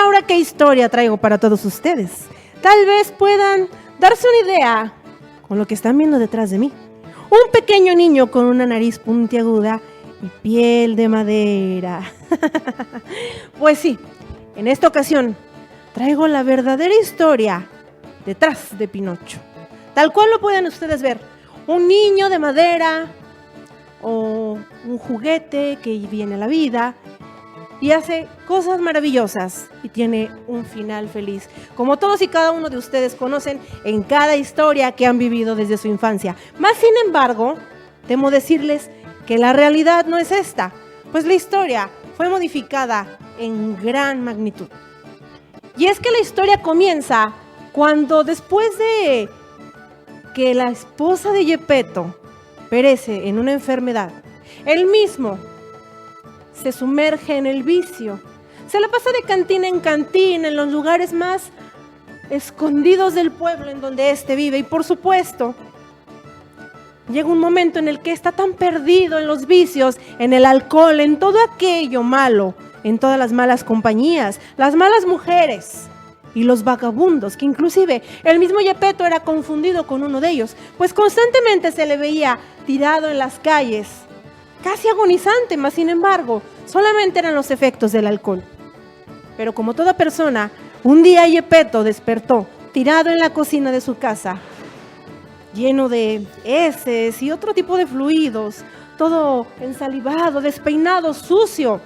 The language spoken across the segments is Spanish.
ahora qué historia traigo para todos ustedes. Tal vez puedan darse una idea con lo que están viendo detrás de mí. Un pequeño niño con una nariz puntiaguda y piel de madera. Pues sí, en esta ocasión traigo la verdadera historia detrás de Pinocho. Tal cual lo pueden ustedes ver. Un niño de madera o un juguete que viene a la vida y hace cosas maravillosas y tiene un final feliz, como todos y cada uno de ustedes conocen en cada historia que han vivido desde su infancia. Más sin embargo, temo decirles que la realidad no es esta, pues la historia fue modificada en gran magnitud. Y es que la historia comienza cuando, después de que la esposa de Geppetto perece en una enfermedad, él mismo se sumerge en el vicio. Se la pasa de cantina en cantina, en los lugares más escondidos del pueblo en donde éste vive. Y por supuesto, llega un momento en el que está tan perdido en los vicios, en el alcohol, en todo aquello malo, en todas las malas compañías, las malas mujeres y los vagabundos, que inclusive el mismo Geppetto era confundido con uno de ellos, pues constantemente se le veía tirado en las calles, casi agonizante, mas sin embargo, solamente eran los efectos del alcohol. Pero como toda persona, un día Geppetto despertó, tirado en la cocina de su casa, lleno de heces y otro tipo de fluidos, todo ensalivado, despeinado, sucio.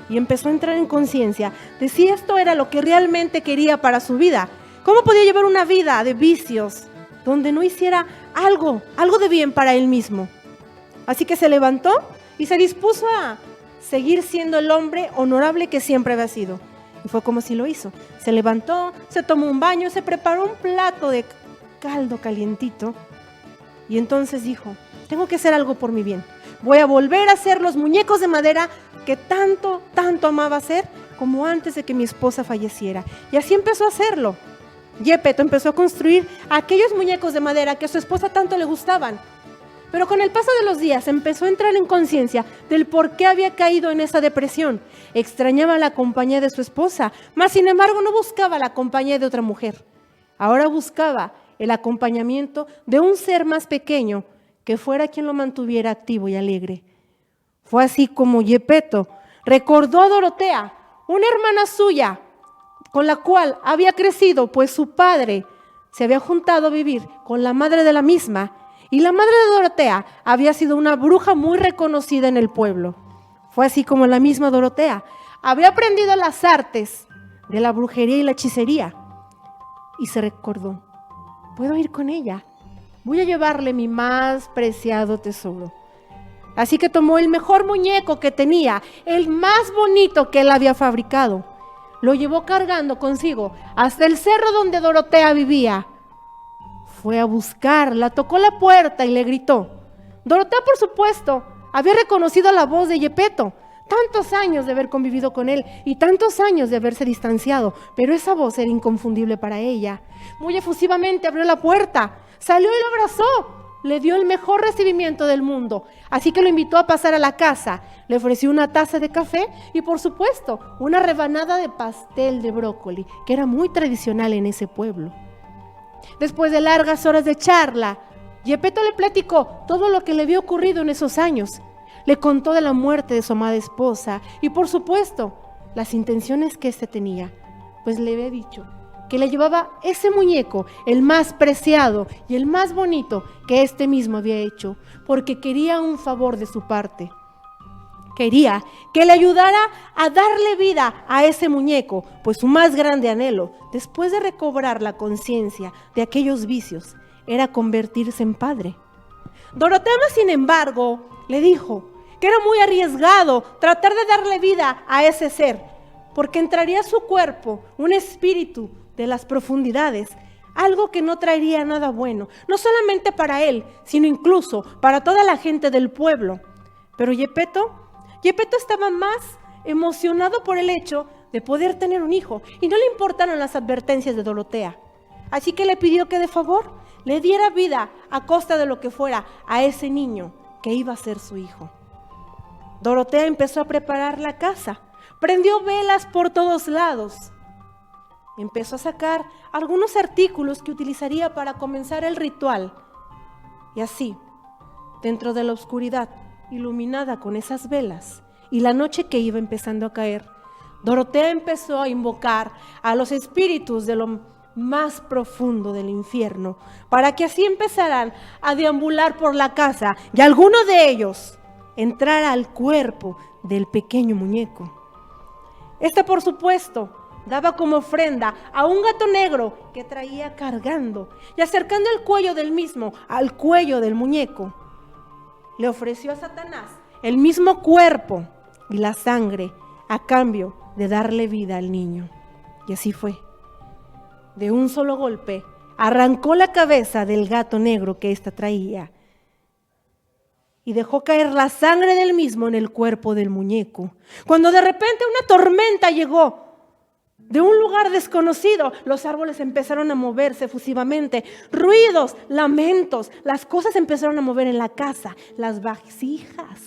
Y empezó a entrar en conciencia de si esto era lo que realmente quería para su vida. ¿Cómo podía llevar una vida de vicios donde no hiciera algo de bien para él mismo? Así que se levantó y se dispuso a seguir siendo el hombre honorable que siempre había sido. Y fue como si lo hizo. Se levantó, se tomó un baño, se preparó un plato de caldo calientito. Y entonces dijo, tengo que hacer algo por mi bien. Voy a volver a hacer los muñecos de madera que tanto amaba hacer como antes de que mi esposa falleciera. Y así empezó a hacerlo. Geppetto empezó a construir aquellos muñecos de madera que a su esposa tanto le gustaban. Pero con el paso de los días empezó a entrar en conciencia del por qué había caído en esa depresión. Extrañaba la compañía de su esposa, mas sin embargo no buscaba la compañía de otra mujer. Ahora buscaba el acompañamiento de un ser más pequeño que fuera quien lo mantuviera activo y alegre. Fue así como Geppetto recordó a Dorotea, una hermana suya, con la cual había crecido, pues su padre se había juntado a vivir con la madre de la misma. Y la madre de Dorotea había sido una bruja muy reconocida en el pueblo. Fue así como la misma Dorotea había aprendido las artes de la brujería y la hechicería. Y se recordó, puedo ir con ella, voy a llevarle mi más preciado tesoro. Así que tomó el mejor muñeco que tenía, el más bonito que él había fabricado. Lo llevó cargando consigo hasta el cerro donde Dorotea vivía. Fue a buscarla, tocó la puerta y le gritó. Dorotea, por supuesto, había reconocido la voz de Geppetto. Tantos años de haber convivido con él y tantos años de haberse distanciado, pero esa voz era inconfundible para ella. Muy efusivamente abrió la puerta, salió y lo abrazó. Le dio el mejor recibimiento del mundo, así que lo invitó a pasar a la casa. Le ofreció una taza de café y, por supuesto, una rebanada de pastel de brócoli, que era muy tradicional en ese pueblo. Después de largas horas de charla, Geppetto le platicó todo lo que le había ocurrido en esos años. Le contó de la muerte de su amada esposa y, por supuesto, las intenciones que éste tenía, pues le había dicho que le llevaba ese muñeco, el más preciado y el más bonito que éste mismo había hecho, porque quería un favor de su parte. Quería que le ayudara a darle vida a ese muñeco, pues su más grande anhelo, después de recobrar la conciencia de aquellos vicios, era convertirse en padre. Dorotea, sin embargo, le dijo que era muy arriesgado tratar de darle vida a ese ser, porque entraría a su cuerpo un espíritu de las profundidades, algo que no traería nada bueno, no solamente para él, sino incluso para toda la gente del pueblo. Pero Geppetto estaba más emocionado por el hecho de poder tener un hijo y no le importaron las advertencias de Dorotea. Así que le pidió que de favor le diera vida a costa de lo que fuera a ese niño que iba a ser su hijo. Dorotea empezó a preparar la casa, Prendió velas por todos lados. Empezó a sacar algunos artículos que utilizaría para comenzar el ritual. Y así, dentro de la oscuridad, iluminada con esas velas, y la noche que iba empezando a caer, Dorotea empezó a invocar a los espíritus de lo más profundo del infierno, para que así empezaran a deambular por la casa y alguno de ellos entrara al cuerpo del pequeño muñeco. Este, por supuesto, daba como ofrenda a un gato negro que traía cargando, y acercando el cuello del mismo al cuello del muñeco, le ofreció a Satanás el mismo cuerpo y la sangre a cambio de darle vida al niño. Y así fue. De un solo golpe, arrancó la cabeza del gato negro que ésta traía y dejó caer la sangre del mismo en el cuerpo del muñeco. Cuando de repente una tormenta llegó de un lugar desconocido, los árboles empezaron a moverse efusivamente, ruidos, lamentos, las cosas empezaron a mover en la casa, las vasijas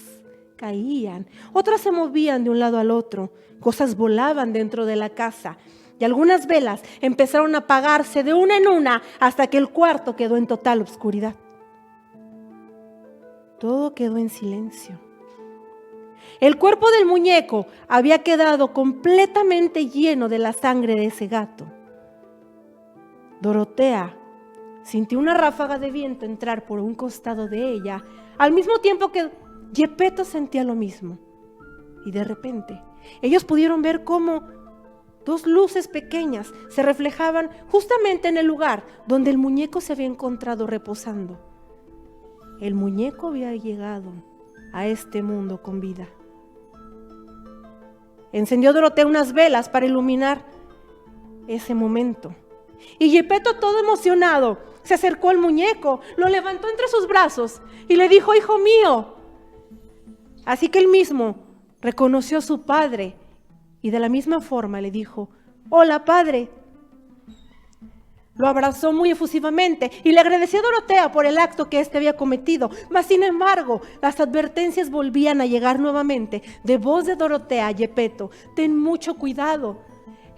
caían, otras se movían de un lado al otro, cosas volaban dentro de la casa y algunas velas empezaron a apagarse de una en una hasta que el cuarto quedó en total oscuridad. Todo quedó en silencio. El cuerpo del muñeco había quedado completamente lleno de la sangre de ese gato. Dorotea sintió una ráfaga de viento entrar por un costado de ella, al mismo tiempo que Geppetto sentía lo mismo. Y de repente, ellos pudieron ver cómo dos luces pequeñas se reflejaban justamente en el lugar donde el muñeco se había encontrado reposando. El muñeco había llegado a este mundo con vida. Encendió Dorotea unas velas para iluminar ese momento. Y Geppetto, todo emocionado, se acercó al muñeco, lo levantó entre sus brazos y le dijo: hijo mío. Así que él mismo reconoció a su padre y de la misma forma le dijo: hola, padre. Lo abrazó muy efusivamente y le agradeció a Dorotea por el acto que éste había cometido. Mas, sin embargo, las advertencias volvían a llegar nuevamente de voz de Dorotea a Geppetto: ten mucho cuidado.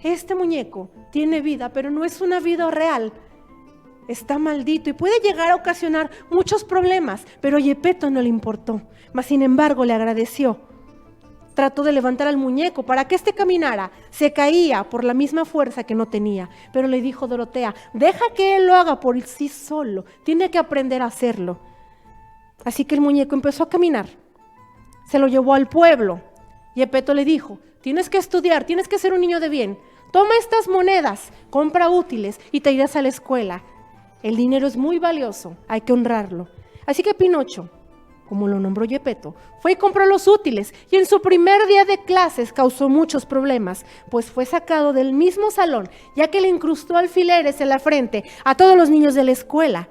Este muñeco tiene vida, pero no es una vida real. Está maldito y puede llegar a ocasionar muchos problemas, pero a Geppetto no le importó. Mas, sin embargo, le agradeció. Trató de levantar al muñeco para que éste caminara. Se caía por la misma fuerza que no tenía. Pero le dijo Dorotea: deja que él lo haga por sí solo. Tiene que aprender a hacerlo. Así que el muñeco empezó a caminar. Se lo llevó al pueblo. Geppetto le dijo: tienes que estudiar, tienes que ser un niño de bien. Toma estas monedas, compra útiles y te irás a la escuela. El dinero es muy valioso, hay que honrarlo. Así que Pinocho, como lo nombró Geppetto, fue y compró los útiles, y en su primer día de clases causó muchos problemas, pues fue sacado del mismo salón, ya que le incrustó alfileres en la frente a todos los niños de la escuela.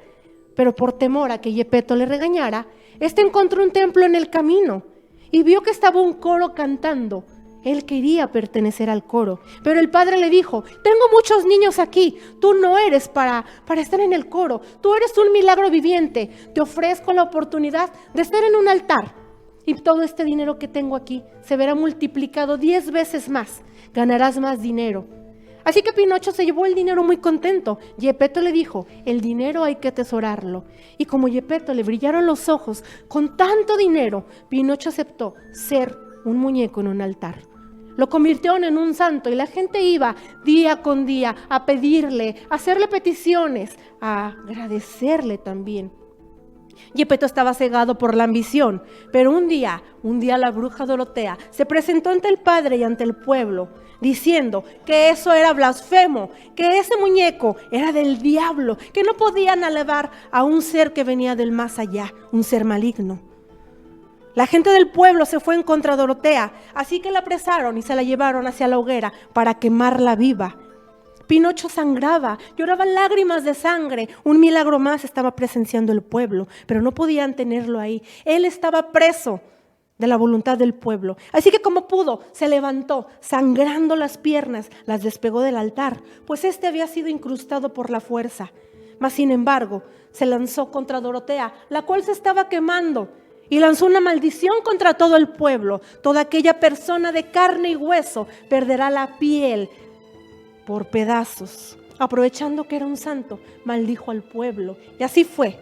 Pero por temor a que Geppetto le regañara, éste encontró un templo en el camino y vio que estaba un coro cantando. Él quería pertenecer al coro, pero el padre le dijo: tengo muchos niños aquí, tú no eres para estar en el coro, tú eres un milagro viviente, te ofrezco la oportunidad de estar en un altar y todo este dinero que tengo aquí se verá multiplicado 10 veces más, ganarás más dinero. Así que Pinocho se llevó el dinero muy contento. Geppetto le dijo: el dinero hay que atesorarlo. Y como Geppetto le brillaron los ojos con tanto dinero, Pinocho aceptó ser un muñeco en un altar. Lo convirtieron en un santo y la gente iba día con día a pedirle, a hacerle peticiones, a agradecerle también. Geppetto estaba cegado por la ambición, pero un día la bruja Dorotea se presentó ante el padre y ante el pueblo, diciendo que eso era blasfemo, que ese muñeco era del diablo, que no podían alabar a un ser que venía del más allá, un ser maligno. La gente del pueblo se fue en contra de Dorotea, así que la apresaron y se la llevaron hacia la hoguera para quemarla viva. Pinocho sangraba, lloraba lágrimas de sangre. Un milagro más estaba presenciando el pueblo, pero no podían tenerlo ahí. Él estaba preso de la voluntad del pueblo. Así que como pudo, se levantó, sangrando las piernas, las despegó del altar, pues este había sido incrustado por la fuerza. Mas sin embargo, se lanzó contra Dorotea, la cual se estaba quemando, y lanzó una maldición contra todo el pueblo. Toda aquella persona de carne y hueso perderá la piel por pedazos. Aprovechando que era un santo, maldijo al pueblo. Y así fue.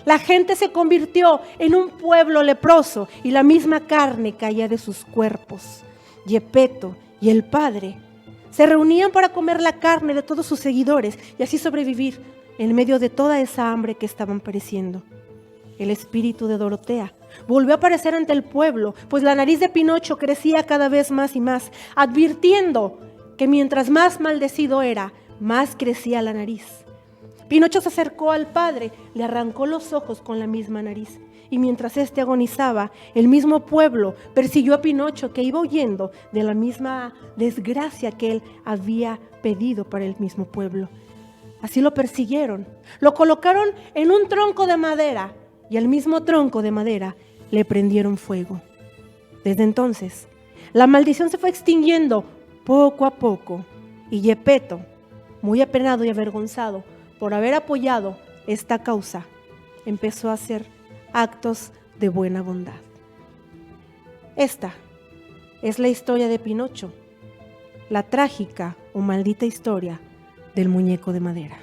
La gente se convirtió en un pueblo leproso y la misma carne caía de sus cuerpos. Gepetto y el padre se reunían para comer la carne de todos sus seguidores y así sobrevivir en medio de toda esa hambre que estaban padeciendo. El espíritu de Dorotea volvió a aparecer ante el pueblo, pues la nariz de Pinocho crecía cada vez más y más, advirtiendo que mientras más maldecido era, más crecía la nariz. Pinocho se acercó al padre, le arrancó los ojos con la misma nariz, y mientras éste agonizaba, el mismo pueblo persiguió a Pinocho, que iba huyendo de la misma desgracia que él había pedido para el mismo pueblo. Así lo persiguieron, lo colocaron en un tronco de madera, y al mismo tronco de madera le prendieron fuego. Desde entonces, la maldición se fue extinguiendo poco a poco, y Gepetto, muy apenado y avergonzado por haber apoyado esta causa, empezó a hacer actos de buena bondad. Esta es la historia de Pinocho, la trágica o maldita historia del muñeco de madera.